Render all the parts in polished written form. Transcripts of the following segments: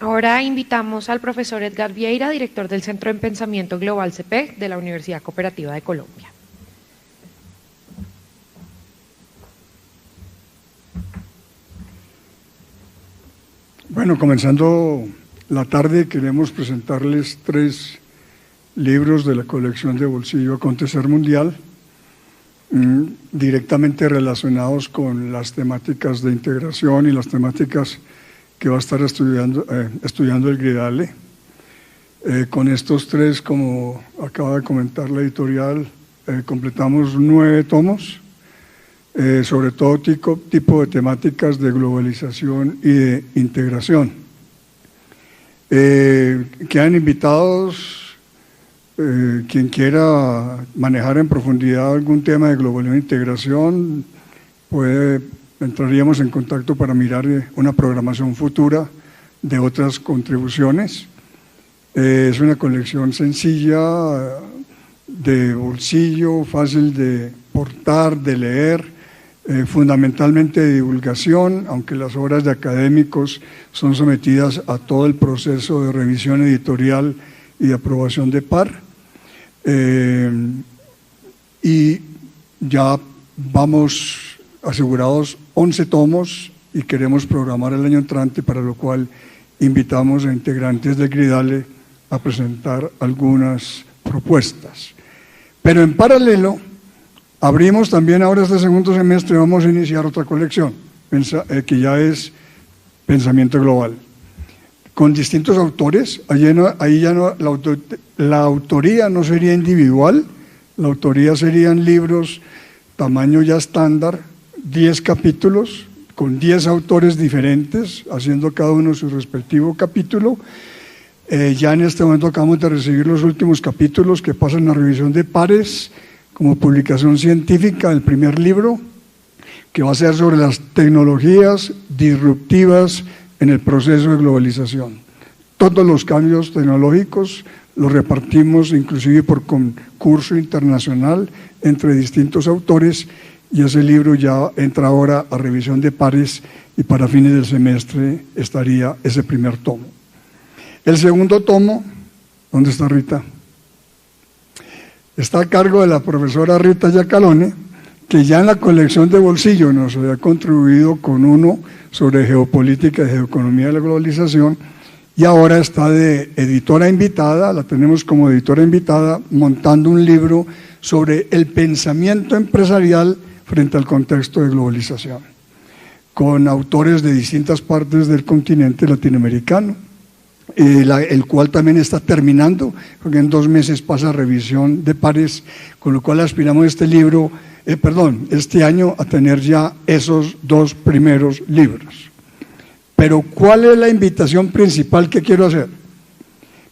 Ahora invitamos al profesor Edgar Vieira, director del Centro en Pensamiento Global CPEC de la Universidad Cooperativa de Colombia. Bueno, comenzando la tarde, queremos presentarles 3 libros de la colección de Bolsillo Acontecer Mundial, directamente relacionados con las temáticas de integración y las temáticas que va a estar estudiando el GRIDALE. Con estos 3, como acaba de comentar la editorial, completamos 9 tomos, sobre todo tipo de temáticas de globalización y de integración. Quedan invitados quien quiera manejar en profundidad algún tema de globalización e integración, entraríamos en contacto para mirar una programación futura de otras contribuciones. Es una colección sencilla, de bolsillo, fácil de portar, de leer, fundamentalmente de divulgación, aunque las obras de académicos son sometidas a todo el proceso de revisión editorial y de aprobación de par. Y ya vamos asegurados 11 tomos y queremos programar el año entrante, para lo cual invitamos a integrantes del GRIDALE a presentar algunas propuestas. Pero en paralelo, abrimos también ahora este segundo semestre, vamos a iniciar otra colección, que ya es Pensamiento Global, con distintos autores. Ahí ya no, la autoría no sería individual, la autoría serían libros tamaño ya estándar, 10 capítulos, con 10 autores diferentes, haciendo cada uno su respectivo capítulo. Ya en este momento acabamos de recibir los últimos capítulos que pasan a revisión de pares, como publicación científica, el primer libro, que va a ser sobre las tecnologías disruptivas en el proceso de globalización. Todos los cambios tecnológicos los repartimos inclusive por concurso internacional entre distintos autores, y ese libro ya entra ahora a revisión de pares y para fines del semestre estaría ese primer tomo. El segundo tomo, ¿dónde está Rita? Está a cargo de la profesora Rita Giacalone, que ya en la colección de bolsillo nos había contribuido con uno sobre geopolítica y geoeconomía de la globalización, y ahora está de editora invitada, la tenemos como editora invitada, montando un libro sobre el pensamiento empresarial frente al contexto de globalización, con autores de distintas partes del continente latinoamericano, el cual también está terminando, porque en 2 meses pasa a revisión de pares, con lo cual aspiramos este año a tener ya esos 2 primeros libros. Pero ¿cuál es la invitación principal que quiero hacer?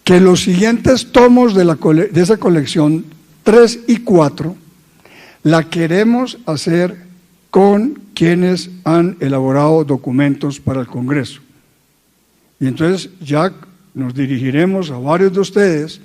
Que los siguientes tomos de esa colección, 3 y 4, la queremos hacer con quienes han elaborado documentos para el Congreso. Y entonces ya nos dirigiremos a varios de ustedes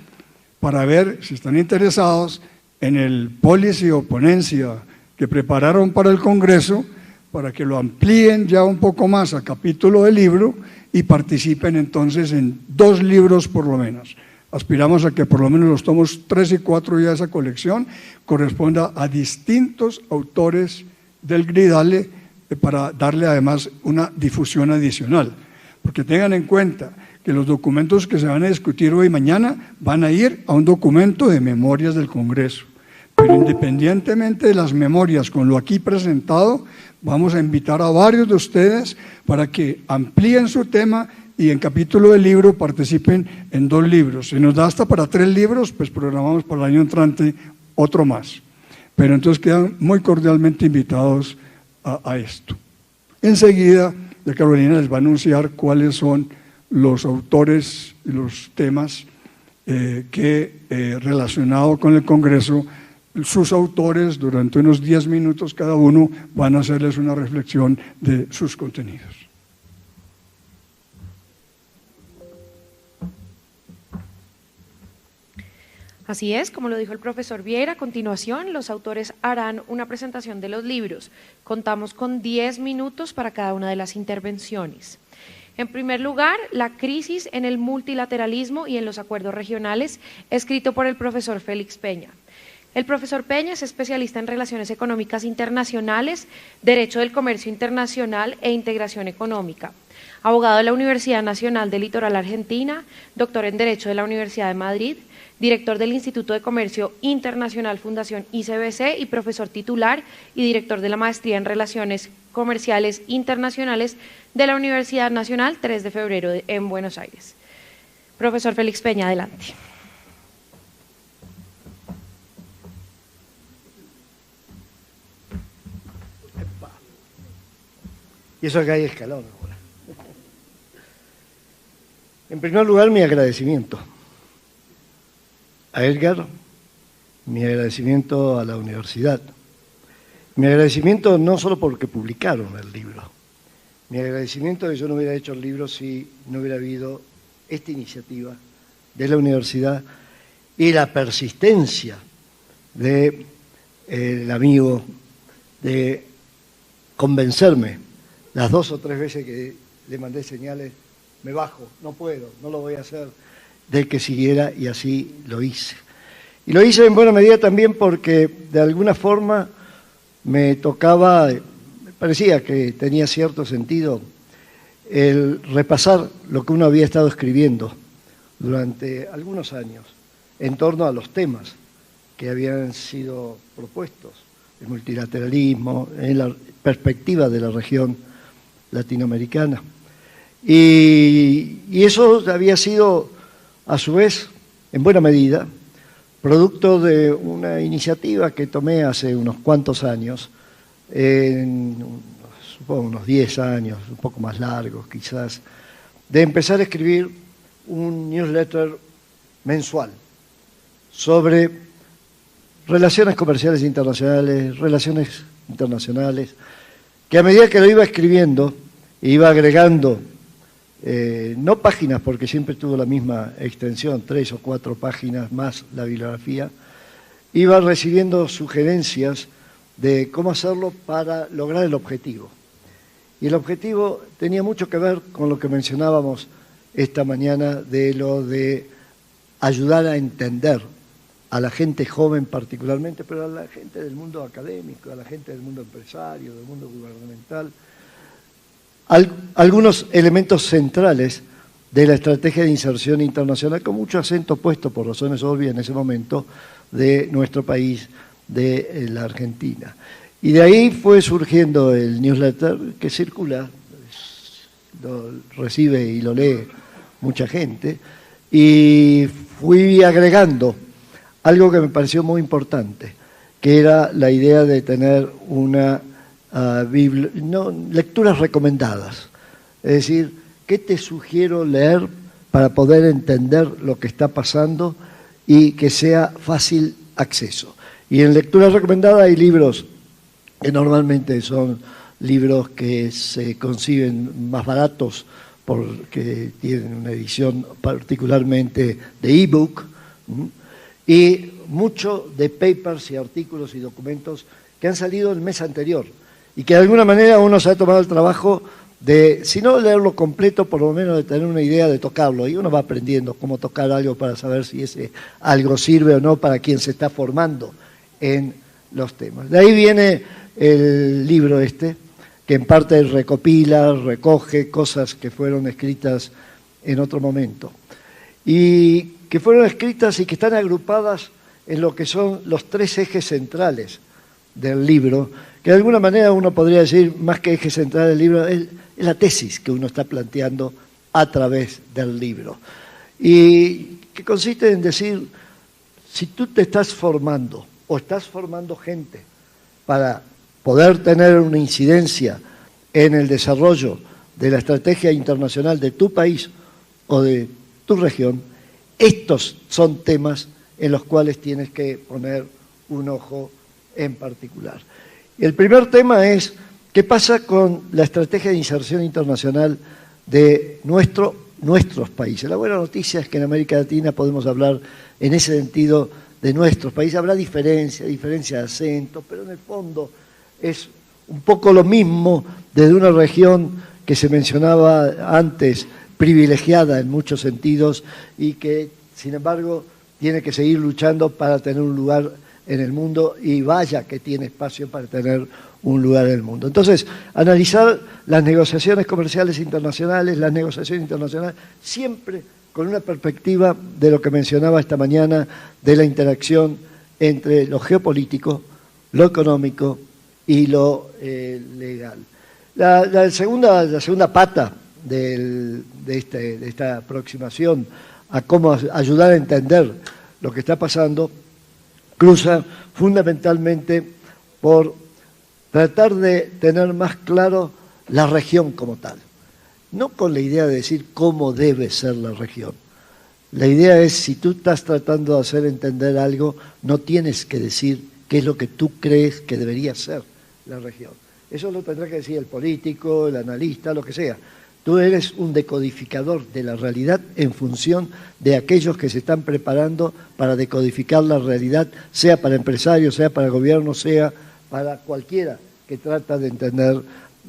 para ver si están interesados en el policy o ponencia que prepararon para el Congreso, para que lo amplíen ya un poco más a capítulo de libro y participen entonces en 2 libros por lo menos. Aspiramos a que por lo menos los tomos 3 y 4 ya de esa colección corresponda a distintos autores del GRIDALE, para darle además una difusión adicional. Porque tengan en cuenta que los documentos que se van a discutir hoy y mañana van a ir a un documento de memorias del Congreso. Pero independientemente de las memorias, con lo aquí presentado, vamos a invitar a varios de ustedes para que amplíen su tema y en capítulo de libro participen en 2 libros. Si nos da hasta para 3 libros, pues programamos para el año entrante otro más. Pero entonces quedan muy cordialmente invitados a esto. Enseguida, ya Carolina les va a anunciar cuáles son los autores y los temas que relacionados con el Congreso, sus autores durante unos 10 minutos cada uno van a hacerles una reflexión de sus contenidos. Así es, como lo dijo el profesor Vieira, a continuación los autores harán una presentación de los libros. Contamos con 10 minutos para cada una de las intervenciones. En primer lugar, La crisis en el multilateralismo y en los acuerdos regionales, escrito por el profesor Félix Peña. El profesor Peña es especialista en relaciones económicas internacionales, derecho del comercio internacional e integración económica. Abogado de la Universidad Nacional del Litoral Argentina, doctor en Derecho de la Universidad de Madrid, director del Instituto de Comercio Internacional Fundación ICBC y profesor titular y director de la Maestría en Relaciones Comerciales Internacionales de la Universidad Nacional 3 de Febrero en Buenos Aires. Profesor Félix Peña, adelante. Y eso acá hay escalón ahora. En primer lugar, mi agradecimiento a Edgar, mi agradecimiento a la universidad, mi agradecimiento no solo porque publicaron el libro, mi agradecimiento que yo no hubiera hecho el libro si no hubiera habido esta iniciativa de la universidad y la persistencia del amigo de convencerme las 2 o 3 veces que le mandé señales, me bajo, no puedo, no lo voy a hacer, de que siguiera, y así lo hice. Y lo hice en buena medida también porque de alguna forma me tocaba, me parecía que tenía cierto sentido el repasar lo que uno había estado escribiendo durante algunos años en torno a los temas que habían sido propuestos, el multilateralismo, en la perspectiva de la región latinoamericana. Y eso había sido, a su vez, en buena medida, producto de una iniciativa que tomé hace unos cuantos años, supongo unos 10 años, un poco más largos quizás, de empezar a escribir un newsletter mensual sobre relaciones comerciales internacionales, que a medida que lo iba escribiendo, iba agregando, no páginas, porque siempre tuvo la misma extensión, 3 o 4 páginas más la bibliografía, iba recibiendo sugerencias de cómo hacerlo para lograr el objetivo. Y el objetivo tenía mucho que ver con lo que mencionábamos esta mañana, de lo de ayudar a entender a la gente joven particularmente, pero a la gente del mundo académico, a la gente del mundo empresario, del mundo gubernamental, algunos elementos centrales de la estrategia de inserción internacional, con mucho acento puesto, por razones obvias en ese momento, de nuestro país, de la Argentina. Y de ahí fue surgiendo el newsletter que circula, lo recibe y lo lee mucha gente, y fui agregando algo que me pareció muy importante, que era la idea de tener una lecturas recomendadas. Es decir, ¿qué te sugiero leer para poder entender lo que está pasando y que sea fácil acceso? Y en lecturas recomendadas hay libros que normalmente son libros que se conciben más baratos porque tienen una edición particularmente de ebook, y mucho de papers y artículos y documentos que han salido el mes anterior y que de alguna manera uno se ha tomado el trabajo de, si no leerlo completo, por lo menos de tener una idea de tocarlo, y uno va aprendiendo cómo tocar algo para saber si ese algo sirve o no para quien se está formando en los temas. De ahí viene el libro este, que en parte recopila, recoge cosas que fueron escritas en otro momento, y que fueron escritas y que están agrupadas en lo que son los 3 ejes centrales del libro, que de alguna manera uno podría decir, más que eje central del libro, es la tesis que uno está planteando a través del libro. Y que consiste en decir, si tú te estás formando o estás formando gente para poder tener una incidencia en el desarrollo de la estrategia internacional de tu país o de tu región, estos son temas en los cuales tienes que poner un ojo en particular. El primer tema es, ¿qué pasa con la estrategia de inserción internacional de nuestros países? La buena noticia es que en América Latina podemos hablar en ese sentido de nuestros países. Habrá diferencia de acentos, pero en el fondo es un poco lo mismo desde una región que se mencionaba antes, privilegiada en muchos sentidos y que, sin embargo, tiene que seguir luchando para tener un lugar en el mundo, y vaya que tiene espacio para tener un lugar en el mundo. Entonces, analizar las negociaciones comerciales internacionales, las negociaciones internacionales, siempre con una perspectiva de lo que mencionaba esta mañana, de la interacción entre lo geopolítico, lo económico y lo legal. La segunda pata de esta aproximación a cómo ayudar a entender lo que está pasando cruza fundamentalmente por tratar de tener más claro la región como tal. No con la idea de decir cómo debe ser la región. La idea es, si tú estás tratando de hacer entender algo, no tienes que decir qué es lo que tú crees que debería ser la región. Eso lo tendrá que decir el político, el analista, lo que sea. Tú eres un decodificador de la realidad en función de aquellos que se están preparando para decodificar la realidad, sea para empresarios, sea para gobierno, sea para cualquiera que trata de entender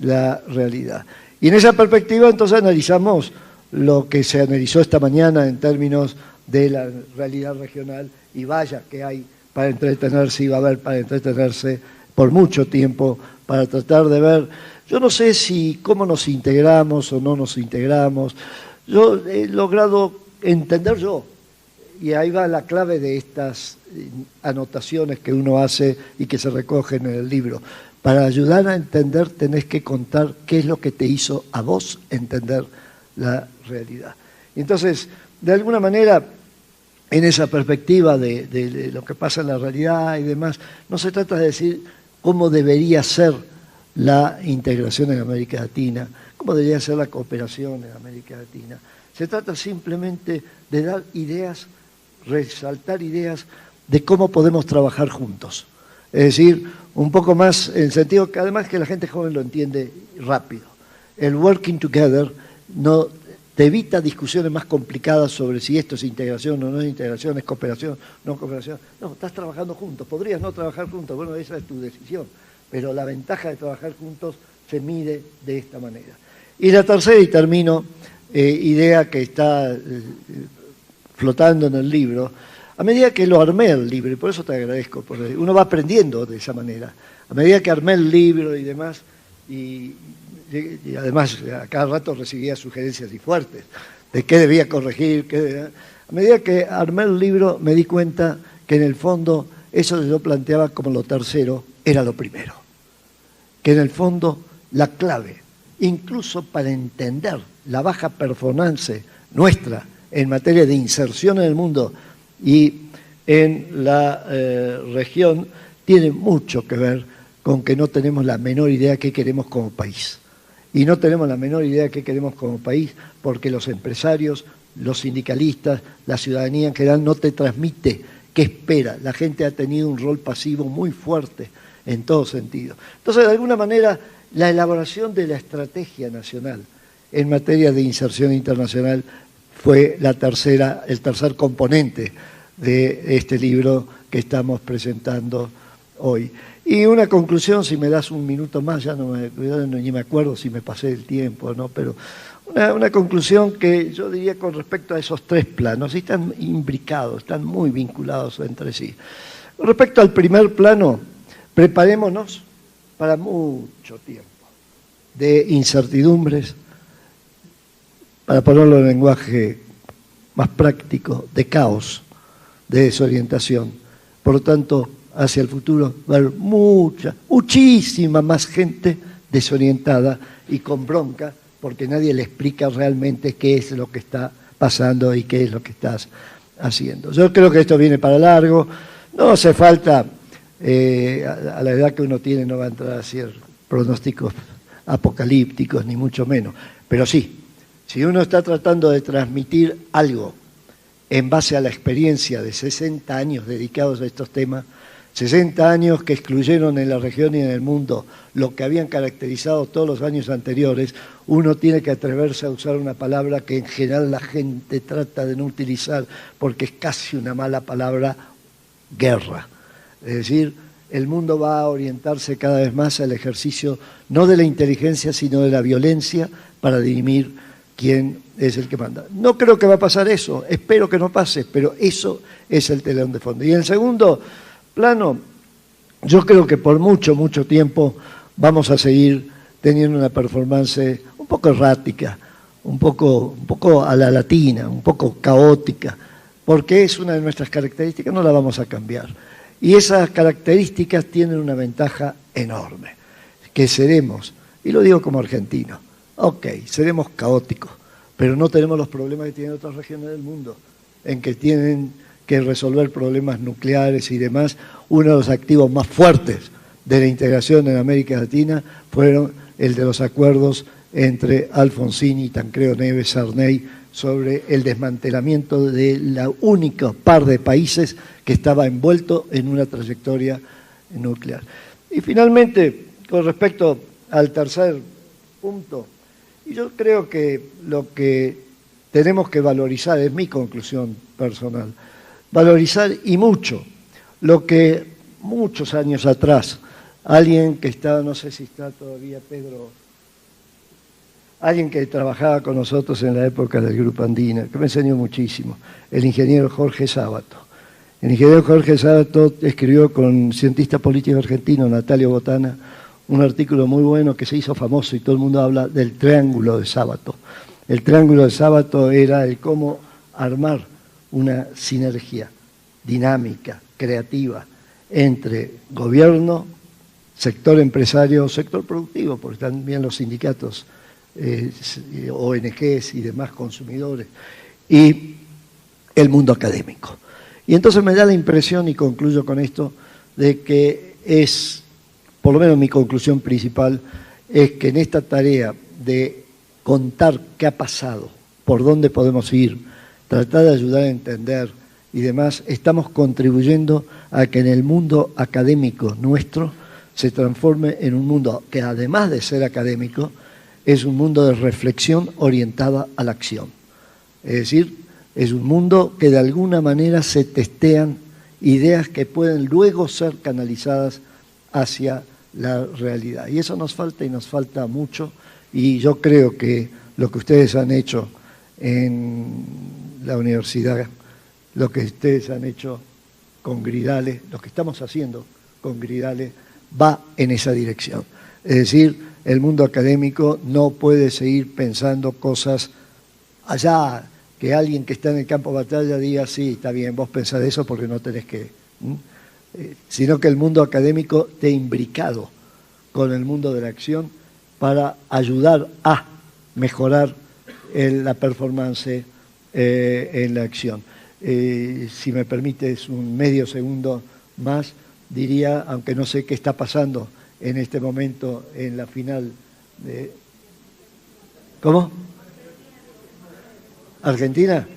la realidad. Y en esa perspectiva entonces analizamos lo que se analizó esta mañana en términos de la realidad regional, y vaya que hay para entretenerse y va a haber para entretenerse por mucho tiempo para tratar de ver. Yo no sé si cómo nos integramos o no nos integramos. Yo he logrado entender y ahí va la clave de estas anotaciones que uno hace y que se recogen en el libro. Para ayudar a entender tenés que contar qué es lo que te hizo a vos entender la realidad. Entonces, de alguna manera, en esa perspectiva de lo que pasa en la realidad y demás, no se trata de decir cómo debería ser la integración en América Latina, cómo debería ser la cooperación en América Latina. Se trata simplemente de dar ideas, resaltar ideas de cómo podemos trabajar juntos. Es decir, un poco más en el sentido que además que la gente joven lo entiende rápido. El working together no te evita discusiones más complicadas sobre si esto es integración o no es integración, es cooperación, no cooperación. No, estás trabajando juntos, podrías no trabajar juntos, bueno, esa es tu decisión. Pero la ventaja de trabajar juntos se mide de esta manera. Y la tercera, y termino, idea que está flotando en el libro, a medida que lo armé el libro, y por eso te agradezco, porque uno va aprendiendo de esa manera, a medida que armé el libro y demás, y además a cada rato recibía sugerencias y fuertes de qué debía corregir, a medida que armé el libro me di cuenta que en el fondo eso que yo planteaba como lo tercero era lo primero, que en el fondo la clave, incluso para entender la baja performance nuestra en materia de inserción en el mundo y en la región, tiene mucho que ver con que no tenemos la menor idea qué queremos como país. Y no tenemos la menor idea qué queremos como país porque los empresarios, los sindicalistas, la ciudadanía en general no te transmite qué espera. La gente ha tenido un rol pasivo muy fuerte en todo sentido. Entonces, de alguna manera, la elaboración de la estrategia nacional en materia de inserción internacional fue el tercer componente de este libro que estamos presentando hoy. Y una conclusión, si me das un minuto más, ni me acuerdo si me pasé el tiempo, ¿no? Pero una conclusión que yo diría con respecto a esos tres planos, y están imbricados, están muy vinculados entre sí. Respecto al primer plano, preparémonos para mucho tiempo de incertidumbres, para ponerlo en lenguaje más práctico, de caos, de desorientación. Por lo tanto, hacia el futuro va a haber muchísima más gente desorientada y con bronca, porque nadie le explica realmente qué es lo que está pasando y qué es lo que estás haciendo. Yo creo que esto viene para largo, no hace falta, a la edad que uno tiene no va a entrar a hacer pronósticos apocalípticos, ni mucho menos, pero sí, si uno está tratando de transmitir algo en base a la experiencia de 60 años dedicados a estos temas, 60 años que excluyeron en la región y en el mundo lo que habían caracterizado todos los años anteriores, uno tiene que atreverse a usar una palabra que en general la gente trata de no utilizar porque es casi una mala palabra, guerra. Es decir, el mundo va a orientarse cada vez más al ejercicio no de la inteligencia, sino de la violencia para dirimir quién es el que manda. No creo que va a pasar eso, espero que no pase, pero eso es el telón de fondo. Y en segundo plano, yo creo que por mucho, mucho tiempo vamos a seguir teniendo una performance un poco errática, un poco a la latina, un poco caótica, porque es una de nuestras características, no la vamos a cambiar. Y esas características tienen una ventaja enorme, que seremos, y lo digo como argentino, ok, seremos caóticos, pero no tenemos los problemas que tienen otras regiones del mundo, en que tienen que resolver problemas nucleares y demás. Uno de los activos más fuertes de la integración en América Latina fueron el de los acuerdos entre Alfonsín y Tancredo Neves Sarney sobre el desmantelamiento de la única par de países que estaba envuelto en una trayectoria nuclear. Y finalmente, con respecto al tercer punto, yo creo que lo que tenemos que valorizar, es mi conclusión personal, valorizar y mucho lo que muchos años atrás, alguien que está, no sé si está todavía Pedro, alguien que trabajaba con nosotros en la época del Grupo Andina, que me enseñó muchísimo, el ingeniero Jorge Sábato. El ingeniero Jorge Sábato escribió con un cientista político argentino, Natalio Botana, un artículo muy bueno que se hizo famoso y todo el mundo habla del triángulo de Sábato. El triángulo de Sábato era el cómo armar una sinergia dinámica, creativa, entre gobierno, sector empresario, sector productivo, porque también los sindicatos, ONGs y demás consumidores, y el mundo académico. Y entonces me da la impresión, y concluyo con esto, de que es, por lo menos mi conclusión principal, es que en esta tarea de contar qué ha pasado, por dónde podemos ir, tratar de ayudar a entender y demás, estamos contribuyendo a que en el mundo académico nuestro se transforme en un mundo que, además de ser académico, es un mundo de reflexión orientada a la acción. Es decir, es un mundo que de alguna manera se testean ideas que pueden luego ser canalizadas hacia la realidad. Y eso nos falta, y nos falta mucho, y yo creo que lo que ustedes han hecho en la universidad, lo que ustedes han hecho con Gridale, lo que estamos haciendo con Gridale, va en esa dirección. Es decir, el mundo académico no puede seguir pensando cosas allá, que alguien que está en el campo de batalla diga, sí, está bien, vos pensás eso porque no tenés que... sino que el mundo académico esté imbricado con el mundo de la acción para ayudar a mejorar la performance en la acción. Si me permites un medio segundo más, diría, aunque no sé qué está pasando en este momento en la final de... ¿Cómo? ¿Argentina?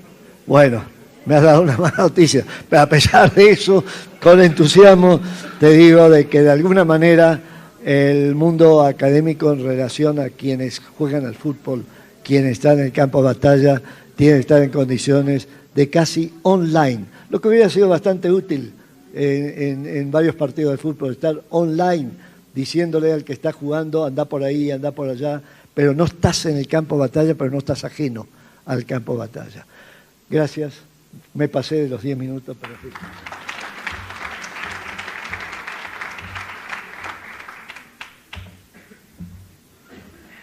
Bueno, me has dado una mala noticia, pero a pesar de eso, con entusiasmo, te digo de que de alguna manera el mundo académico en relación a quienes juegan al fútbol, quienes están en el campo de batalla, tienen que estar en condiciones de casi online, lo que hubiera sido bastante útil en varios partidos de fútbol, estar online, diciéndole al que está jugando, anda por ahí, anda por allá, pero no estás en el campo de batalla, pero no estás ajeno al campo de batalla. Gracias, me pasé de los 10 minutos, pero sí.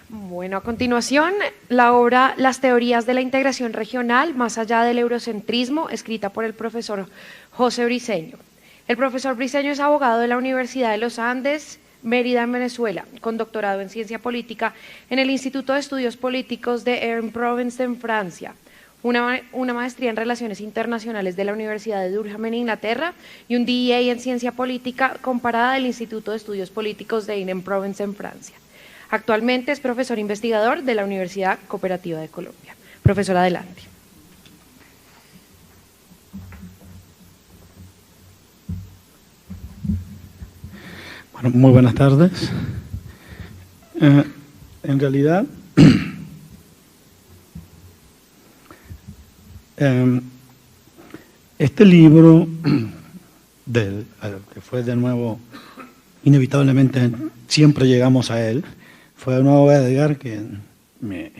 Bueno, a continuación, la obra Las teorías de la integración regional, más allá del eurocentrismo, escrita por el profesor José Briceño. El profesor Briceño es abogado de la Universidad de los Andes, Mérida, en Venezuela, con doctorado en ciencia política en el Instituto de Estudios Políticos de Aix-en-Provence en Francia, una maestría en Relaciones Internacionales de la Universidad de Durham en Inglaterra y un DEA en Ciencia Política comparada del Instituto de Estudios Políticos de Aix-en-Provence en Francia. Actualmente es profesor investigador de la Universidad Cooperativa de Colombia. Profesor, adelante. Bueno, muy buenas tardes. En realidad, este libro que fue de nuevo, inevitablemente siempre llegamos a él, fue de nuevo Edgar quien me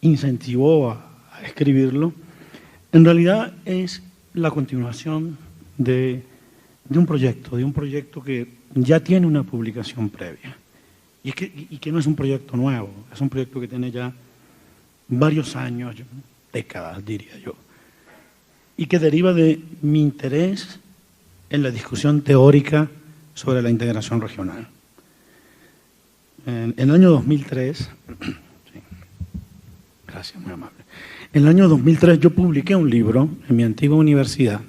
incentivó a escribirlo. En realidad es la continuación de un proyecto que ya tiene una publicación previa y que no es un proyecto nuevo, es un proyecto que tiene ya varios años, décadas diría yo, y que deriva de mi interés en la discusión teórica sobre la integración regional. En el año 2003, sí, gracias, muy amable. En el año 2003 yo publiqué un libro en mi antigua universidad,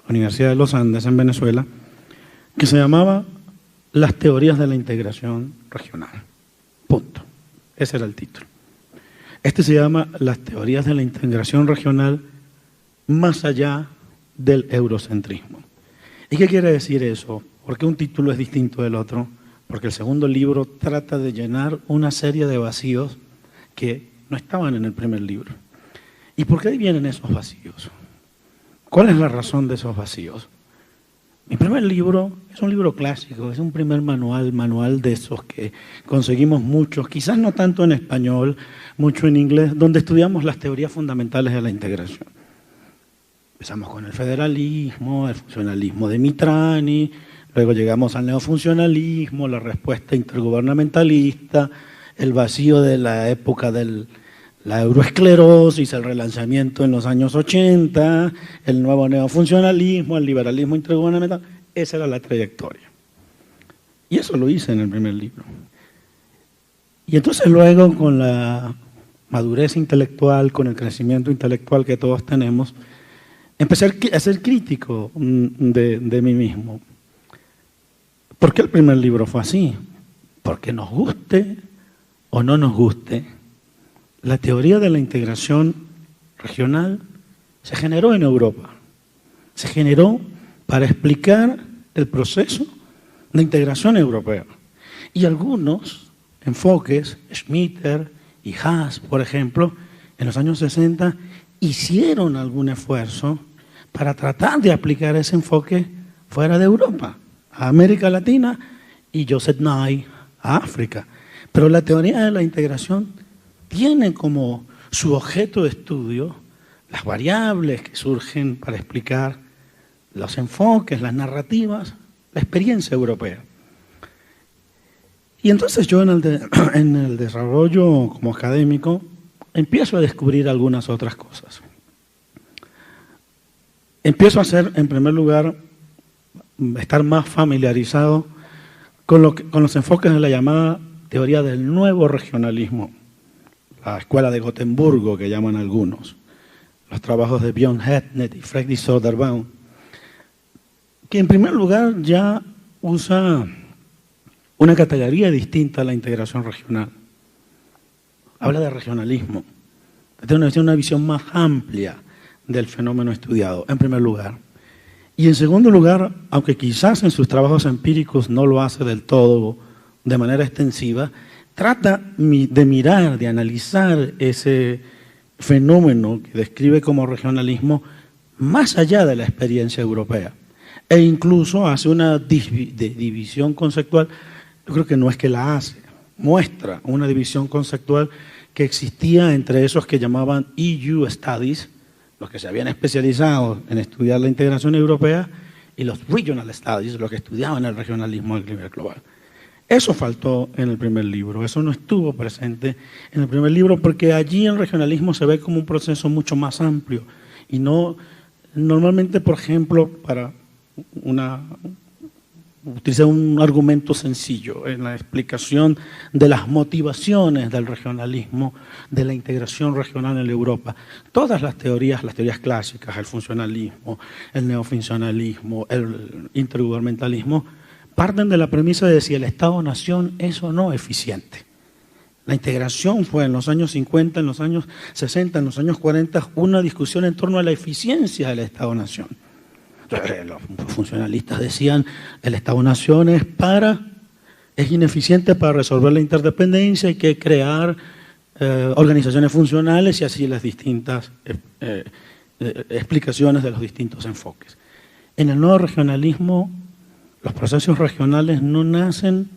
Universidad de los Andes en Venezuela, que se llamaba Las teorías de la integración regional. Punto. Ese era el título. Este se llama Las teorías de la integración regional más allá del eurocentrismo. ¿Y qué quiere decir eso? ¿Por qué un título es distinto del otro? Porque el segundo libro trata de llenar una serie de vacíos que no estaban en el primer libro. ¿Y por qué vienen esos vacíos? ¿Cuál es la razón de esos vacíos? Mi primer libro es un libro clásico, es un primer manual de esos que conseguimos muchos, quizás no tanto en español, mucho en inglés, donde estudiamos las teorías fundamentales de la integración. Empezamos con el federalismo, el funcionalismo de Mitrani, luego llegamos al neofuncionalismo, la respuesta intergubernamentalista, el vacío de la época de la euroesclerosis, el relanzamiento en los años 80, el nuevo neofuncionalismo, el liberalismo intergubernamental. Esa era la trayectoria. Y eso lo hice en el primer libro. Y entonces luego, con la madurez intelectual, con el crecimiento intelectual que todos tenemos, empecé a ser crítico de mí mismo. ¿Por qué el primer libro fue así? Porque nos guste o no nos guste, la teoría de la integración regional se generó en Europa. Se generó para explicar el proceso de integración europea. Y algunos enfoques, Schmitter y Haas, por ejemplo, en los años 60, hicieron algún esfuerzo para tratar de aplicar ese enfoque fuera de Europa, a América Latina y Joseph Nye a África. Pero la teoría de la integración tiene como su objeto de estudio las variables que surgen para explicar los enfoques, las narrativas, la experiencia europea. Y entonces yo en el desarrollo como académico empiezo a descubrir algunas otras cosas. Empiezo a hacer, en primer lugar, estar más familiarizado con los enfoques de la llamada teoría del nuevo regionalismo, la escuela de Gotemburgo, que llaman algunos, los trabajos de Björn Hednet y Fredrik Söderbaum, que en primer lugar ya usa una categoría distinta a la integración regional. Habla de regionalismo, tiene una visión más amplia del fenómeno estudiado, en primer lugar. Y en segundo lugar, aunque quizás en sus trabajos empíricos no lo hace del todo de manera extensiva, trata de mirar, de analizar ese fenómeno que describe como regionalismo más allá de la experiencia europea. E incluso hace una división conceptual, yo creo que no es que la hace, muestra una división conceptual que existía entre esos que llamaban EU Studies, los que se habían especializado en estudiar la integración europea, y los Regional Studies, los que estudiaban el regionalismo del nivel global. Eso faltó en el primer libro, eso no estuvo presente en el primer libro, porque allí el regionalismo se ve como un proceso mucho más amplio, y no, normalmente, por ejemplo, para utilicé un argumento sencillo en la explicación de las motivaciones del regionalismo, de la integración regional en Europa. Todas las teorías clásicas, el funcionalismo, el neofuncionalismo, el intergubernamentalismo, parten de la premisa de si el Estado-nación es o no eficiente. La integración fue en los años 50, en los años 60, en los años 40, una discusión en torno a la eficiencia del Estado-nación. Los funcionalistas decían el Estado-nación es ineficiente para resolver la interdependencia, hay que crear organizaciones funcionales y así las distintas explicaciones de los distintos enfoques. En el nuevo regionalismo, los procesos regionales no nacen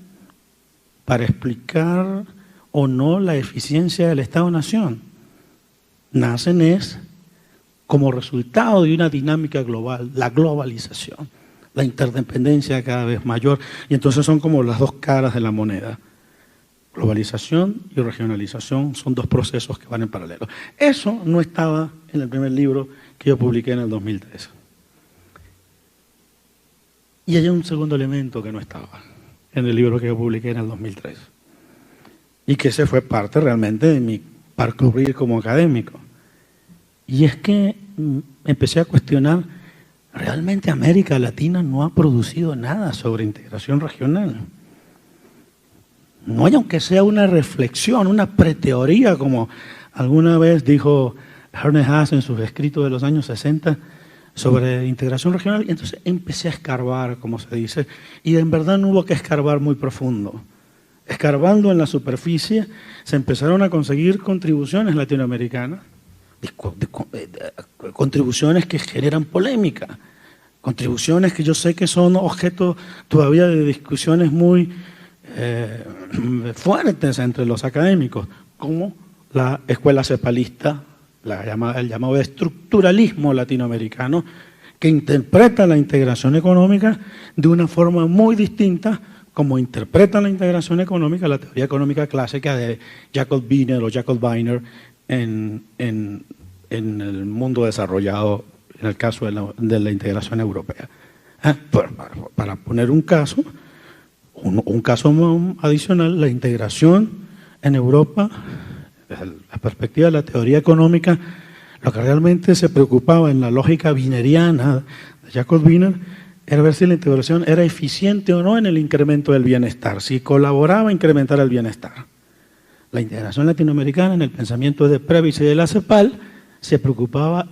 para explicar o no la eficiencia del Estado-Nación. Nacen es como resultado de una dinámica global, la globalización, la interdependencia cada vez mayor, y entonces son como las dos caras de la moneda. Globalización y regionalización son dos procesos que van en paralelo. Eso no estaba en el primer libro que yo publiqué en el 2013. Y hay un segundo elemento que no estaba en el libro que yo publiqué en el 2003. Y que ese fue parte realmente de mi parcourir como académico. Y es que empecé a cuestionar, ¿realmente América Latina no ha producido nada sobre integración regional? No hay aunque sea una reflexión, una preteoría, como alguna vez dijo Ernest Haas en sus escritos de los años 60 sobre integración regional. Y entonces empecé a escarbar, como se dice, y en verdad no hubo que escarbar muy profundo. Escarbando en la superficie se empezaron a conseguir contribuciones latinoamericanas, contribuciones que generan polémica, contribuciones que yo sé que son objeto todavía de discusiones muy fuertes entre los académicos, como la escuela cepalista, el llamado estructuralismo latinoamericano, que interpreta la integración económica de una forma muy distinta como interpreta la integración económica, la teoría económica clásica de Jacob Wiener o Jacob Wiener en el mundo desarrollado, en el caso de la integración europea. Para poner un caso adicional, la integración en Europa, desde la perspectiva de la teoría económica, lo que realmente se preocupaba en la lógica wieneriana de Jacob Wiener era ver si la integración era eficiente o no en el incremento del bienestar, si colaboraba a incrementar el bienestar. La integración latinoamericana en el pensamiento de Previs y de la CEPAL se preocupaba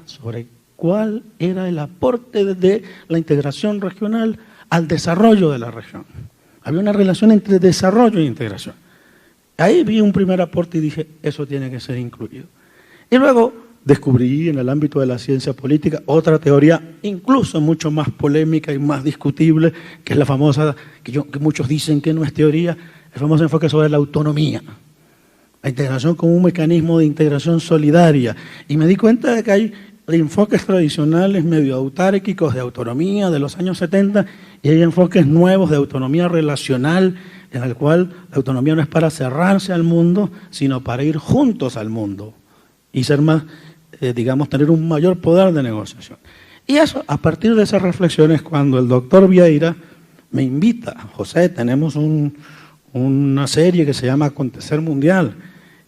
sobre cuál era el aporte de la integración regional al desarrollo de la región. Había una relación entre desarrollo e integración. Ahí vi un primer aporte y dije, eso tiene que ser incluido. Y luego descubrí en el ámbito de la ciencia política otra teoría incluso mucho más polémica y más discutible, que es la famosa, que muchos dicen que no es teoría, el famoso enfoque sobre la autonomía. La integración como un mecanismo de integración solidaria. Y me di cuenta de que hay enfoques tradicionales medio autárquicos de autonomía de los años 70 y hay enfoques nuevos de autonomía relacional, en el cual la autonomía no es para cerrarse al mundo, sino para ir juntos al mundo y ser más, tener un mayor poder de negociación. Y eso, a partir de esas reflexiones, cuando el doctor Vieira me invita, José, tenemos una serie que se llama Acontecer Mundial,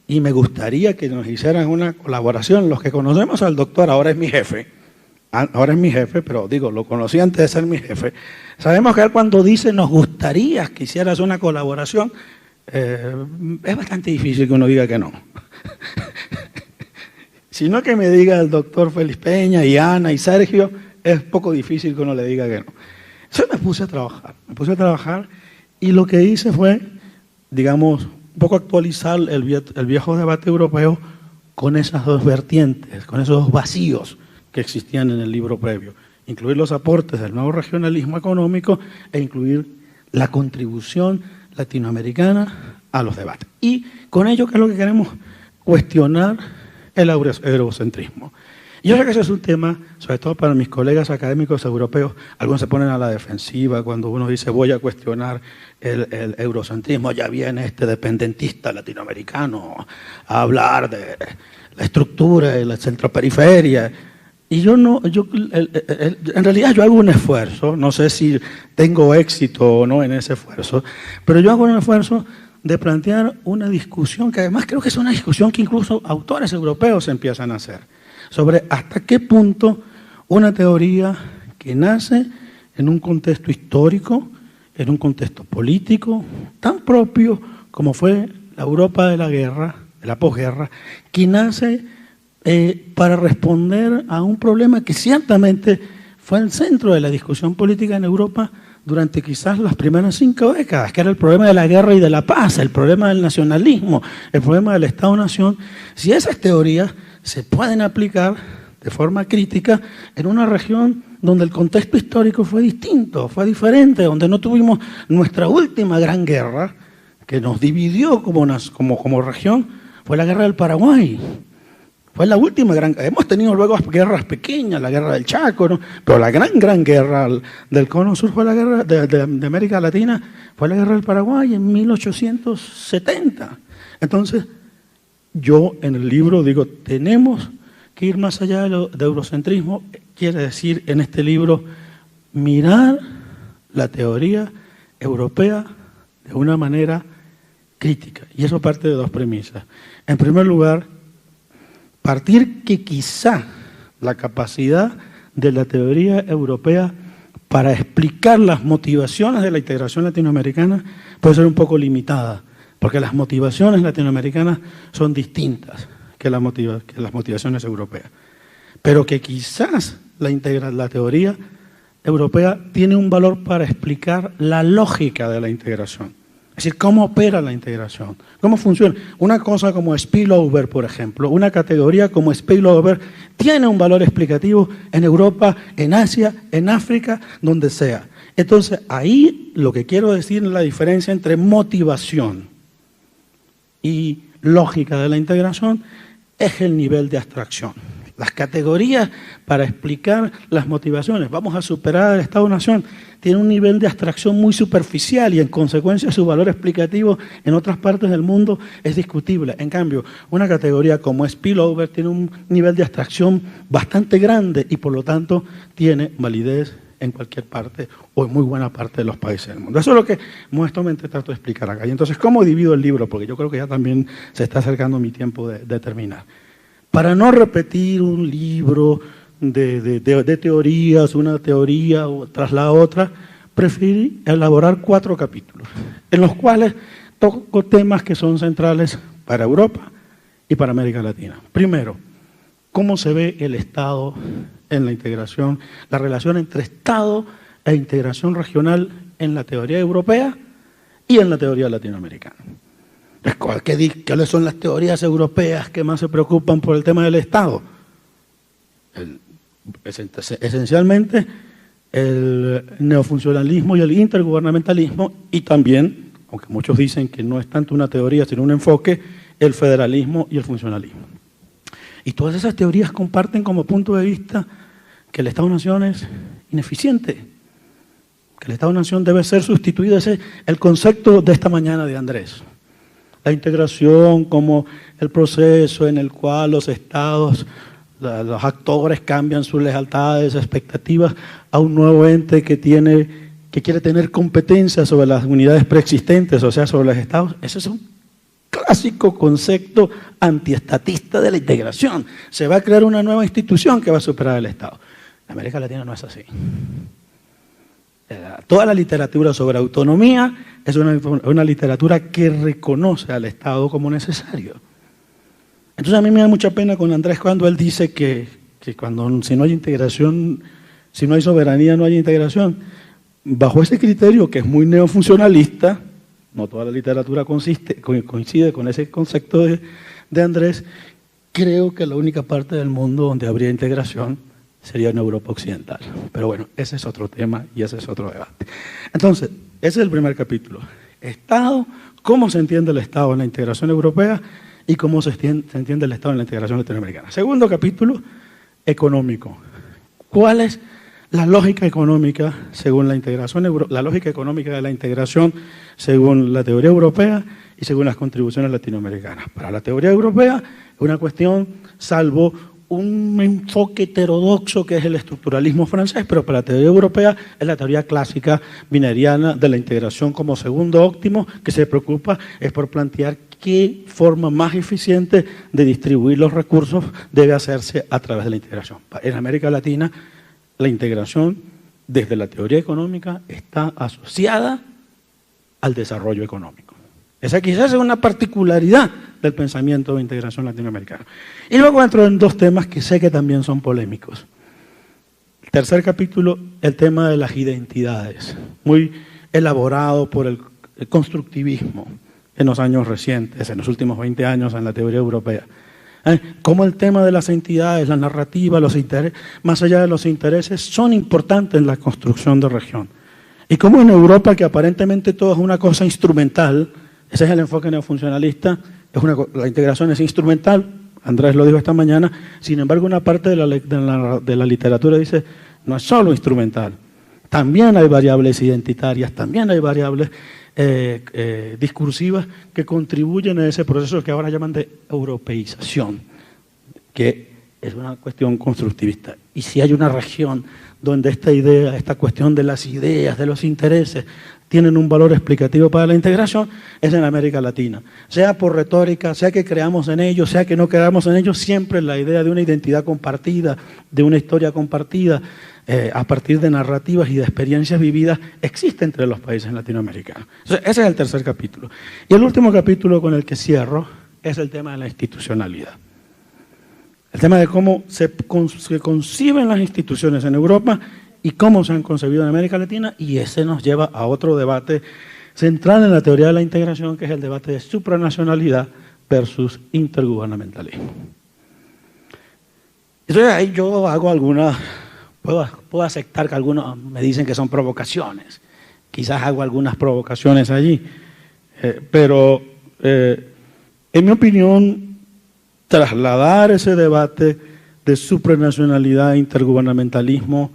y me gustaría que nos hicieran una colaboración. Los que conocemos al doctor, ahora es mi jefe, pero digo, lo conocí antes de ser mi jefe. Sabemos que él cuando dice nos gustaría que hicieras una colaboración, es bastante difícil que uno diga que no. Sino que me diga el doctor Félix Peña y Ana y Sergio, es poco difícil que uno le diga que no. Entonces me puse a trabajar y lo que hice fue, un poco actualizar el viejo debate europeo con esas dos vertientes, con esos dos vacíos que existían en el libro previo. Incluir los aportes del nuevo regionalismo económico e incluir la contribución latinoamericana a los debates. Y con ello, ¿qué es lo que queremos? Cuestionar el eurocentrismo. Yo sé que ese es un tema, sobre todo para mis colegas académicos europeos, algunos se ponen a la defensiva cuando uno dice voy a cuestionar el eurocentrismo, ya viene este dependentista latinoamericano a hablar de la estructura y la centroperiferia. Y en realidad yo hago un esfuerzo, no sé si tengo éxito o no en ese esfuerzo, pero yo hago un esfuerzo de plantear una discusión que además creo que es una discusión que incluso autores europeos empiezan a hacer, sobre hasta qué punto una teoría que nace en un contexto histórico, en un contexto político, tan propio como fue la Europa de la guerra, de la posguerra, que nace para responder a un problema que ciertamente fue el centro de la discusión política en Europa durante quizás las primeras 5 décadas, que era el problema de la guerra y de la paz, el problema del nacionalismo, el problema del Estado-Nación. Si esas teorías se pueden aplicar de forma crítica en una región donde el contexto histórico fue distinto, fue diferente, donde no tuvimos nuestra última gran guerra que nos dividió como región, fue la guerra del Paraguay. Fue la última gran... Hemos tenido luego guerras pequeñas, la guerra del Chaco, ¿no? Pero la gran guerra del Cono Sur fue la guerra de América Latina, fue la guerra del Paraguay en 1870. Entonces, yo en el libro digo, tenemos que ir más allá de eurocentrismo, quiere decir en este libro, mirar la teoría europea de una manera crítica. Y eso parte de dos premisas. En primer lugar, partir que quizá la capacidad de la teoría europea para explicar las motivaciones de la integración latinoamericana puede ser un poco limitada, porque las motivaciones latinoamericanas son distintas que las motivaciones europeas. Pero que quizás la teoría europea tiene un valor para explicar la lógica de la integración. Es decir, cómo opera la integración, cómo funciona. Una cosa como spillover, por ejemplo, una categoría como spillover tiene un valor explicativo en Europa, en Asia, en África, donde sea. Entonces, ahí lo que quiero decir es la diferencia entre motivación y lógica de la integración es el nivel de abstracción. Las categorías para explicar las motivaciones, vamos a superar al Estado-Nación, tiene un nivel de abstracción muy superficial y en consecuencia su valor explicativo en otras partes del mundo es discutible. En cambio, una categoría como spillover tiene un nivel de abstracción bastante grande y por lo tanto tiene validez en cualquier parte o en muy buena parte de los países del mundo. Eso es lo que modestamente trato de explicar acá. Y entonces, ¿cómo divido el libro? Porque yo creo que ya también se está acercando mi tiempo de terminar. Para no repetir un libro de teorías, una teoría tras la otra, preferí elaborar 4 capítulos, en los cuales toco temas que son centrales para Europa y para América Latina. Primero, cómo se ve el Estado en la integración, la relación entre Estado e integración regional en la teoría europea y en la teoría latinoamericana. ¿Cuáles son las teorías europeas que más se preocupan por el tema del Estado? Esencialmente el neofuncionalismo y el intergubernamentalismo y también, aunque muchos dicen que no es tanto una teoría sino un enfoque, el federalismo y el funcionalismo. Y todas esas teorías comparten como punto de vista que el Estado-Nación es ineficiente, que el Estado-Nación debe ser sustituido. Ese es el concepto de esta mañana de Andrés. La integración como el proceso en el cual los estados, los actores cambian sus lealtades, expectativas a un nuevo ente que quiere tener competencia sobre las unidades preexistentes, o sea, sobre los estados. Ese es un clásico concepto antiestatista de la integración. Se va a crear una nueva institución que va a superar al Estado. En América Latina no es así. Toda la literatura sobre autonomía es una literatura que reconoce al Estado como necesario. Entonces a mí me da mucha pena con Andrés cuando él dice que si no hay integración, si no hay soberanía, no hay integración. Bajo ese criterio que es muy neofuncionalista, no toda la literatura coincide con ese concepto de Andrés, creo que la única parte del mundo donde habría integración sería en Europa Occidental. Pero bueno, ese es otro tema y ese es otro debate. Entonces, ese es el primer capítulo. Estado, cómo se entiende el Estado en la integración europea y cómo se entiende el Estado en la integración latinoamericana. Segundo capítulo, económico. ¿Cuál es la lógica económica según la integración, la lógica económica de la integración según la teoría europea y según las contribuciones latinoamericanas? Para la teoría europea es una cuestión, salvo un enfoque heterodoxo que es el estructuralismo francés, pero para la teoría europea es la teoría clásica bineriana de la integración como segundo óptimo, que se preocupa es por plantear qué forma más eficiente de distribuir los recursos debe hacerse a través de la integración. En América Latina, la integración desde la teoría económica está asociada al desarrollo económico. Esa quizás es una particularidad del pensamiento de integración latinoamericana. Y luego entro en 2 temas que sé que también son polémicos. El tercer capítulo, el tema de las identidades, muy elaborado por el constructivismo en los años recientes, en los últimos 20 años en la teoría europea. Cómo el tema de las entidades, la narrativa, los intereses, más allá de los intereses, son importantes en la construcción de región. Y cómo en Europa, que aparentemente todo es una cosa instrumental, ese es el enfoque neofuncionalista, la integración es instrumental, Andrés lo dijo esta mañana, sin embargo una parte de la literatura dice, no es solo instrumental, también hay variables identitarias, también hay variables discursivas que contribuyen a ese proceso que ahora llaman de europeización, que es una cuestión constructivista. Y si hay una región donde esta idea, esta cuestión de las ideas, de los intereses, tienen un valor explicativo para la integración, es en América Latina. Sea por retórica, sea que creamos en ellos, sea que no creamos en ellos, siempre la idea de una identidad compartida, de una historia compartida, a partir de narrativas y de experiencias vividas, existe entre los países latinoamericanos. Entonces, ese es el tercer capítulo. Y el último capítulo con el que cierro es el tema de la institucionalidad. El tema de cómo se conciben las instituciones en Europa y cómo se han concebido en América Latina, y ese nos lleva a otro debate central en la teoría de la integración, que es el debate de supranacionalidad versus intergubernamentalismo. Entonces ahí yo hago algunas, puedo aceptar que algunos me dicen que son provocaciones, quizás hago algunas provocaciones allí, pero en mi opinión, trasladar ese debate de supranacionalidad e intergubernamentalismo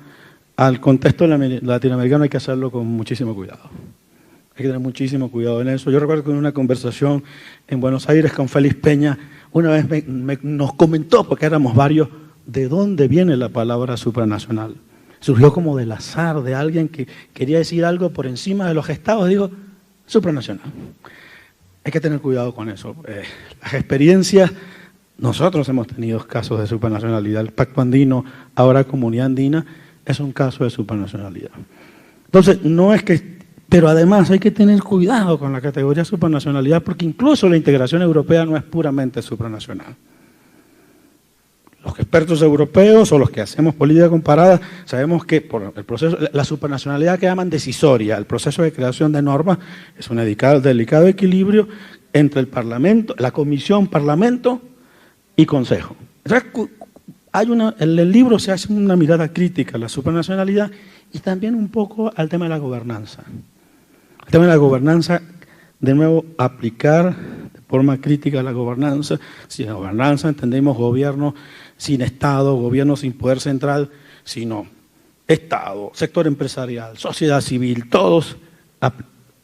al contexto latinoamericano hay que hacerlo con muchísimo cuidado. Hay que tener muchísimo cuidado en eso. Yo recuerdo que en una conversación en Buenos Aires con Félix Peña, una vez nos comentó, porque éramos varios, de dónde viene la palabra supranacional. Surgió como del azar de alguien que quería decir algo por encima de los estados, digo, supranacional. Hay que tener cuidado con eso. Las experiencias, nosotros hemos tenido casos de supranacionalidad. El Pacto Andino, ahora Comunidad Andina, es un caso de supranacionalidad. Entonces, no es que... Pero además hay que tener cuidado con la categoría supranacionalidad, porque incluso la integración europea no es puramente supranacional. Los expertos europeos o los que hacemos política comparada sabemos que por el proceso, la supranacionalidad que llaman decisoria, el proceso de creación de normas, es un delicado equilibrio entre el Parlamento, la Comisión, Parlamento y Consejo. Entonces, en el libro se hace una mirada crítica a la supranacionalidad y también un poco al tema de la gobernanza. El tema de la gobernanza, de nuevo, aplicar de forma crítica la gobernanza. Sin la gobernanza entendemos gobierno sin Estado, gobierno sin poder central, sino Estado, sector empresarial, sociedad civil, todos.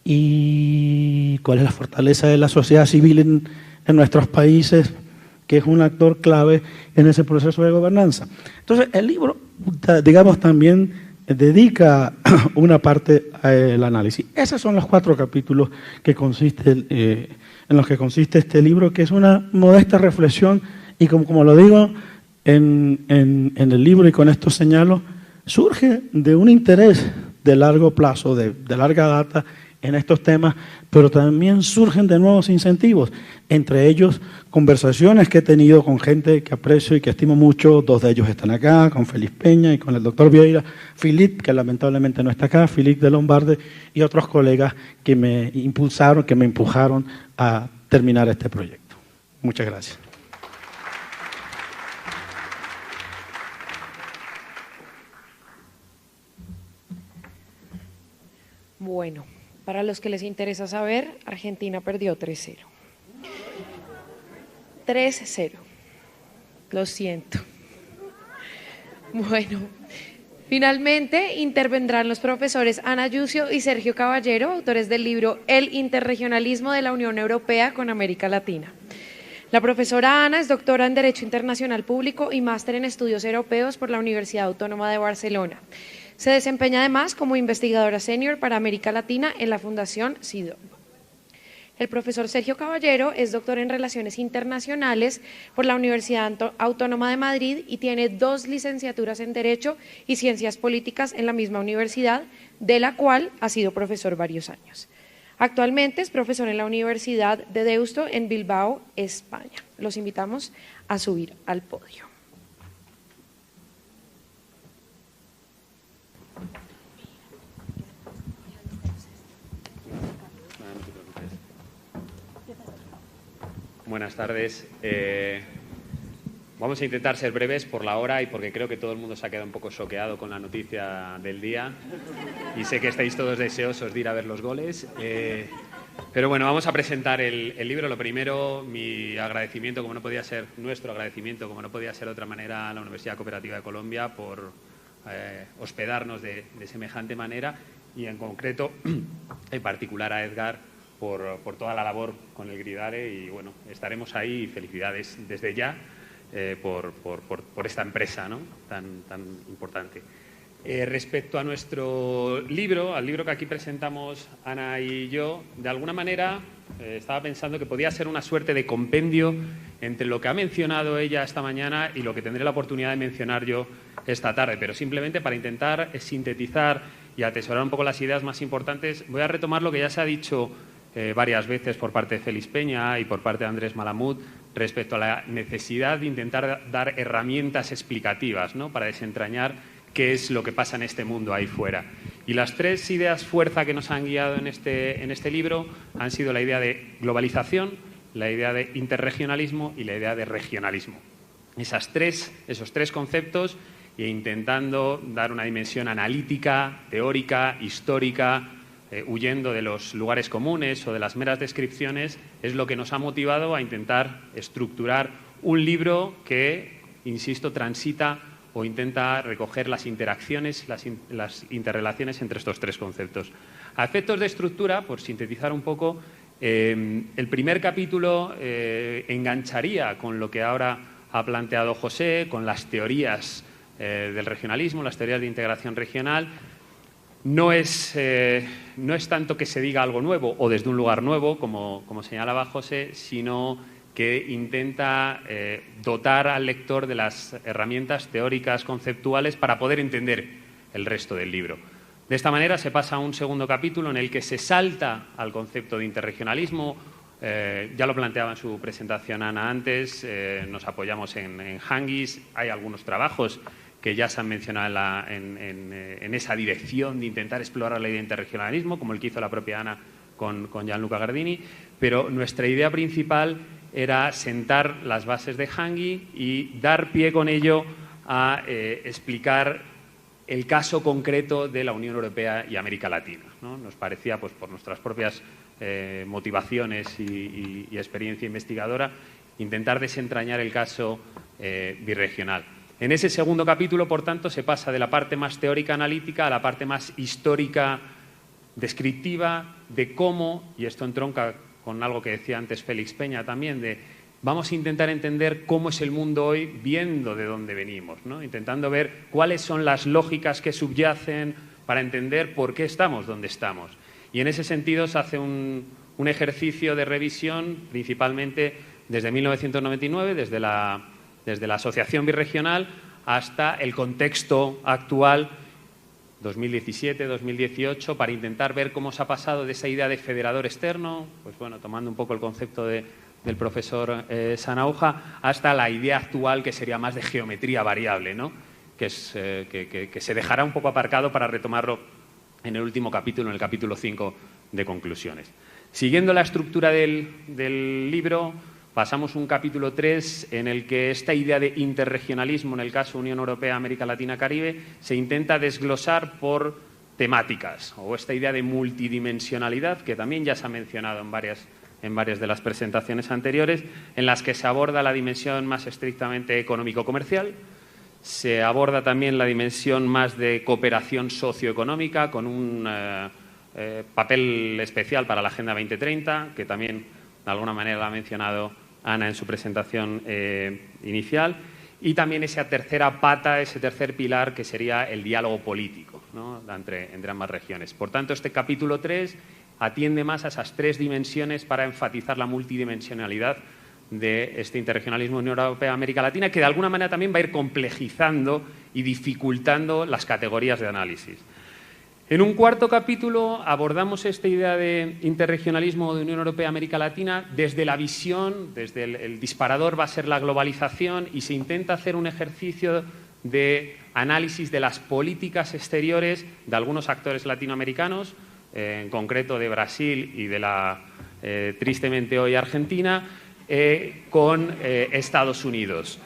¿Y cuál es la fortaleza de la sociedad civil en nuestros países, que es un actor clave en ese proceso de gobernanza? Entonces, el libro, digamos, también dedica una parte al análisis. Esos son los 4 capítulos que en los que consiste este libro, que es una modesta reflexión y como lo digo en el libro y con esto señalo, surge de un interés de largo plazo, de larga data en estos temas, pero también surgen de nuevos incentivos, entre ellos conversaciones que he tenido con gente que aprecio y que estimo mucho, 2 de ellos están acá, con Félix Peña y con el doctor Vieira, Philippe, que lamentablemente no está acá, Philippe de Lombarde, y otros colegas que me impulsaron, que me empujaron a terminar este proyecto. Muchas gracias. Bueno, para los que les interesa saber, Argentina perdió 3-0. 3-0. Lo siento. Bueno, finalmente intervendrán los profesores Ana Yucio y Sergio Caballero, autores del libro El interregionalismo de la Unión Europea con América Latina. La profesora Ana es doctora en Derecho Internacional Público y máster en Estudios Europeos por la Universidad Autónoma de Barcelona. Se desempeña además como investigadora senior para América Latina en la Fundación CIDOB. El profesor Sergio Caballero es doctor en Relaciones Internacionales por la Universidad Autónoma de Madrid y tiene 2 licenciaturas en Derecho y Ciencias Políticas en la misma universidad, de la cual ha sido profesor varios años. Actualmente es profesor en la Universidad de Deusto en Bilbao, España. Los invitamos a subir al podio. Buenas tardes. Vamos a intentar ser breves por la hora y porque creo que todo el mundo se ha quedado un poco choqueado con la noticia del día y sé que estáis todos deseosos de ir a ver los goles. Pero bueno, vamos a presentar el libro. Lo primero, mi agradecimiento, como no podía ser, nuestro agradecimiento, como no podía ser de otra manera, a la Universidad Cooperativa de Colombia por hospedarnos de semejante manera y en concreto, en particular a Edgar, por toda la labor con el Gridare y bueno, estaremos ahí y felicidades desde ya por esta empresa, ¿no? tan importante. Respecto a nuestro libro, al libro que aquí presentamos Ana y yo, de alguna manera estaba pensando que podía ser una suerte de compendio entre lo que ha mencionado ella esta mañana y lo que tendré la oportunidad de mencionar yo esta tarde, pero simplemente para intentar sintetizar y atesorar un poco las ideas más importantes, voy a retomar lo que ya se ha dicho varias veces por parte de Félix Peña y por parte de Andrés Malamud respecto a la necesidad de intentar dar herramientas explicativas, ¿no?, para desentrañar qué es lo que pasa en este mundo ahí fuera. Y las tres ideas fuerza que nos han guiado en este libro han sido la idea de globalización, la idea de interregionalismo y la idea de regionalismo. Esos tres conceptos, e intentando dar una dimensión analítica, teórica, histórica, huyendo de los lugares comunes o de las meras descripciones, es lo que nos ha motivado a intentar estructurar un libro que, insisto, transita o intenta recoger las interacciones, las interrelaciones entre estos tres conceptos. A efectos de estructura, por sintetizar un poco, el primer capítulo engancharía con lo que ahora ha planteado José, con las teorías del regionalismo, las teorías de integración regional. No es tanto que se diga algo nuevo o desde un lugar nuevo, como señalaba José, sino que intenta dotar al lector de las herramientas teóricas, conceptuales, para poder entender el resto del libro. De esta manera se pasa a un segundo capítulo en el que se salta al concepto de interregionalismo. Ya lo planteaba en su presentación Ana antes, nos apoyamos en Hangis, hay algunos trabajos que ya se han mencionado en esa dirección de intentar explorar la idea de interregionalismo, como el que hizo la propia Ana con Gianluca Gardini, pero nuestra idea principal era sentar las bases de Hangui y dar pie con ello a explicar el caso concreto de la Unión Europea y América Latina, ¿no? Nos parecía, pues, por nuestras propias motivaciones y experiencia investigadora, intentar desentrañar el caso birregional. En ese segundo capítulo, por tanto, se pasa de la parte más teórica analítica a la parte más histórica descriptiva de cómo, y esto entronca con algo que decía antes Félix Peña también, de vamos a intentar entender cómo es el mundo hoy viendo de dónde venimos, ¿no? Intentando ver cuáles son las lógicas que subyacen para entender por qué estamos donde estamos. Y en ese sentido se hace un ejercicio de revisión principalmente desde 1999, desde la Asociación Birregional hasta el contexto actual 2017-2018, para intentar ver cómo se ha pasado de esa idea de federador externo, pues bueno, tomando un poco el concepto del profesor Sanauja, hasta la idea actual que sería más de geometría variable, ¿no? Que se dejará un poco aparcado para retomarlo en el último capítulo, en el capítulo 5 de conclusiones. Siguiendo la estructura del libro, pasamos un capítulo 3 en el que esta idea de interregionalismo, en el caso Unión Europea, América Latina, Caribe, se intenta desglosar por temáticas, o esta idea de multidimensionalidad, que también ya se ha mencionado en varias de las presentaciones anteriores, en las que se aborda la dimensión más estrictamente económico-comercial, se aborda también la dimensión más de cooperación socioeconómica, con un papel especial para la Agenda 2030, que también de alguna manera lo ha mencionado Ana en su presentación inicial, y también esa tercera pata, ese tercer pilar, que sería el diálogo político, ¿no?, entre ambas regiones. Por tanto, este capítulo 3 atiende más a esas tres dimensiones para enfatizar la multidimensionalidad de este interregionalismo Unión Europea-América Latina, que de alguna manera también va a ir complejizando y dificultando las categorías de análisis. En un cuarto capítulo abordamos esta idea de interregionalismo de Unión Europea-América Latina desde la visión, desde el disparador va a ser la globalización, y se intenta hacer un ejercicio de análisis de las políticas exteriores de algunos actores latinoamericanos, en concreto de Brasil y de la, tristemente hoy, Argentina, con Estados Unidos.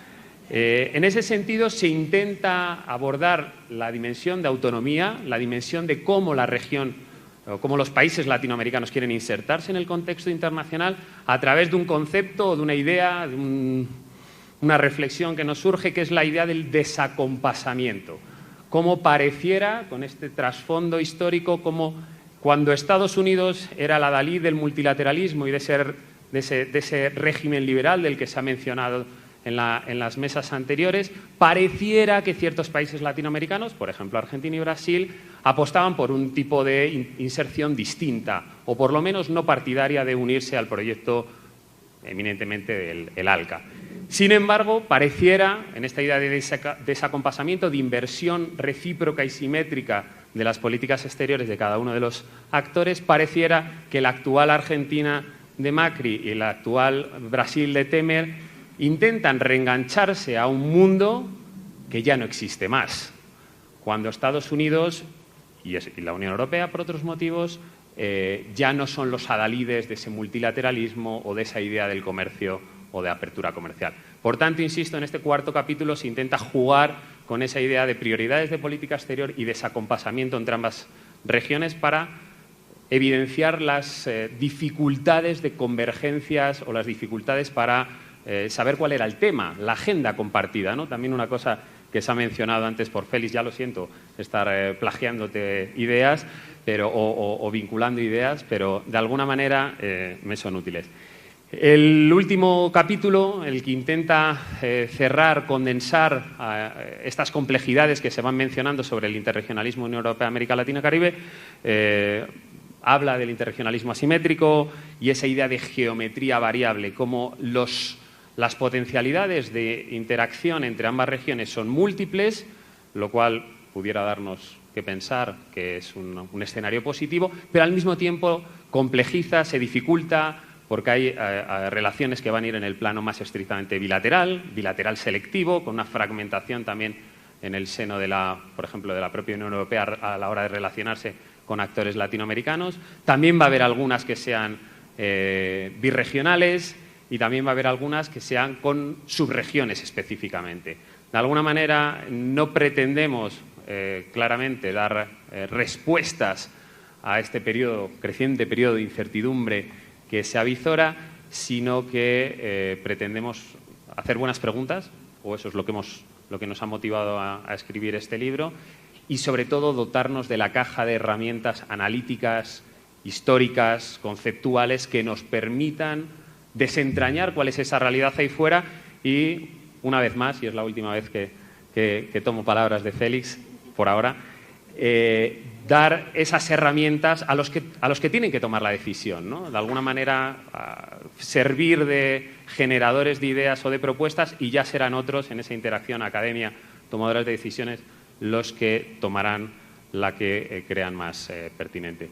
En ese sentido, se intenta abordar la dimensión de autonomía, la dimensión de cómo la región o cómo los países latinoamericanos quieren insertarse en el contexto internacional a través de un concepto o de una idea, de una reflexión que nos surge, que es la idea del desacompasamiento. Cómo pareciera, con este trasfondo histórico, como cuando Estados Unidos era el adalid del multilateralismo y de ese régimen liberal del que se ha mencionado en las mesas anteriores, pareciera que ciertos países latinoamericanos, por ejemplo Argentina y Brasil, apostaban por un tipo de inserción distinta, o por lo menos no partidaria de unirse al proyecto eminentemente del ALCA. Sin embargo, pareciera, en esta idea de desacompasamiento, de inversión recíproca y simétrica de las políticas exteriores de cada uno de los actores, pareciera que la actual Argentina de Macri y el actual Brasil de Temer intentan reengancharse a un mundo que ya no existe más, cuando Estados Unidos y la Unión Europea, por otros motivos, ya no son los adalides de ese multilateralismo o de esa idea del comercio o de apertura comercial. Por tanto, insisto, en este cuarto capítulo se intenta jugar con esa idea de prioridades de política exterior y desacompasamiento entre ambas regiones para evidenciar las dificultades de convergencias o las dificultades para saber cuál era el tema, la agenda compartida, ¿no? También una cosa que se ha mencionado antes por Félix, ya lo siento, estar plagiándote ideas o vinculando ideas, pero de alguna manera me son útiles. El último capítulo, el que intenta cerrar, condensar estas complejidades que se van mencionando sobre el interregionalismo Unión Europea, América Latina, Caribe, habla del interregionalismo asimétrico y esa idea de geometría variable, como las potencialidades de interacción entre ambas regiones son múltiples, lo cual pudiera darnos que pensar que es un escenario positivo, pero al mismo tiempo complejiza, se dificulta, porque hay relaciones que van a ir en el plano más estrictamente bilateral selectivo, con una fragmentación también en el seno por ejemplo, de la propia Unión Europea a la hora de relacionarse con actores latinoamericanos. También va a haber algunas que sean birregionales y también va a haber algunas que sean con subregiones específicamente. De alguna manera no pretendemos claramente dar respuestas a este creciente periodo de incertidumbre que se avizora, sino que pretendemos hacer buenas preguntas, o eso es lo que nos ha motivado a escribir este libro, y sobre todo dotarnos de la caja de herramientas analíticas, históricas, conceptuales, que nos permitan desentrañar cuál es esa realidad ahí fuera y, una vez más, y es la última vez que tomo palabras de Félix por ahora, dar esas herramientas a los que tienen que tomar la decisión, ¿no? De alguna manera servir de generadores de ideas o de propuestas, y ya serán otros en esa interacción academia, tomadores de decisiones, los que tomarán la que crean más pertinente.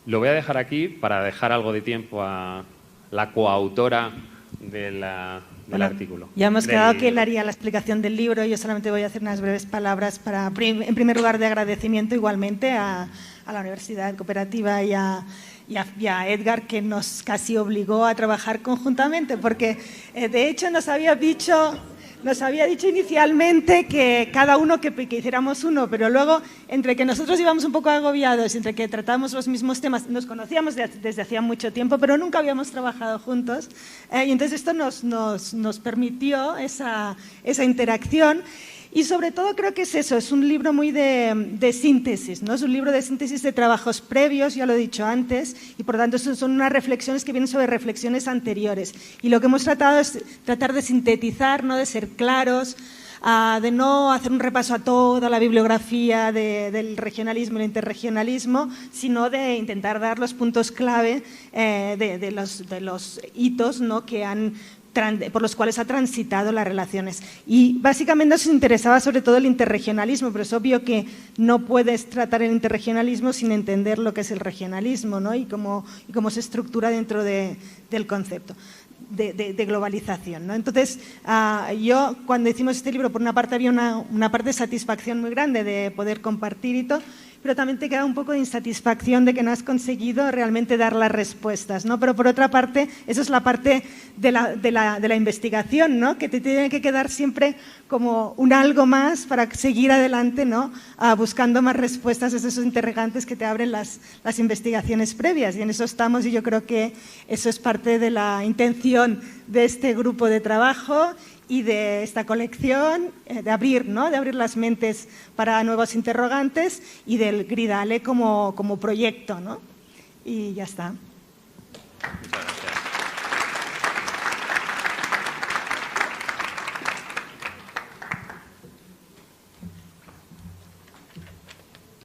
Lo voy a dejar aquí para dejar algo de tiempo a la coautora del artículo. Ya hemos quedado que él haría la explicación del libro. Yo solamente voy a hacer unas breves palabras en primer lugar, de agradecimiento igualmente a la Universidad Cooperativa y a Edgar, que nos casi obligó a trabajar conjuntamente, porque de hecho nos había dicho inicialmente que cada uno que hiciéramos uno, pero luego, entre que nosotros íbamos un poco agobiados, entre que tratábamos los mismos temas, nos conocíamos desde hacía mucho tiempo, pero nunca habíamos trabajado juntos, y entonces esto nos permitió esa interacción. Y sobre todo creo que es eso, es un libro muy de síntesis, ¿no? Es un libro de síntesis de trabajos previos, ya lo he dicho antes, y por tanto son unas reflexiones que vienen sobre reflexiones anteriores. Y lo que hemos tratado es tratar de sintetizar, ¿no? De ser claros, de no hacer un repaso a toda la bibliografía del regionalismo y el interregionalismo, sino de intentar dar los puntos clave de los hitos, ¿no? Por los cuales ha transitado las relaciones. Y básicamente nos interesaba sobre todo el interregionalismo, pero es obvio que no puedes tratar el interregionalismo sin entender lo que es el regionalismo, ¿no? y cómo se estructura dentro del concepto de globalización, ¿no? Entonces, yo cuando hicimos este libro, por una parte había una parte de satisfacción muy grande de poder compartir y todo, pero también te queda un poco de insatisfacción de que no has conseguido realmente dar las respuestas, ¿no? Pero por otra parte, eso es la parte de la investigación, ¿no? Que te tiene que quedar siempre como un algo más para seguir adelante, ¿no? Buscando más respuestas a esos interrogantes que te abren las investigaciones previas, y en eso estamos, y yo creo que eso es parte de la intención de este grupo de trabajo y de esta colección, de abrir, ¿no? De abrir las mentes para nuevos interrogantes, y del Gridale como proyecto, ¿no? Y ya está. Muchas gracias.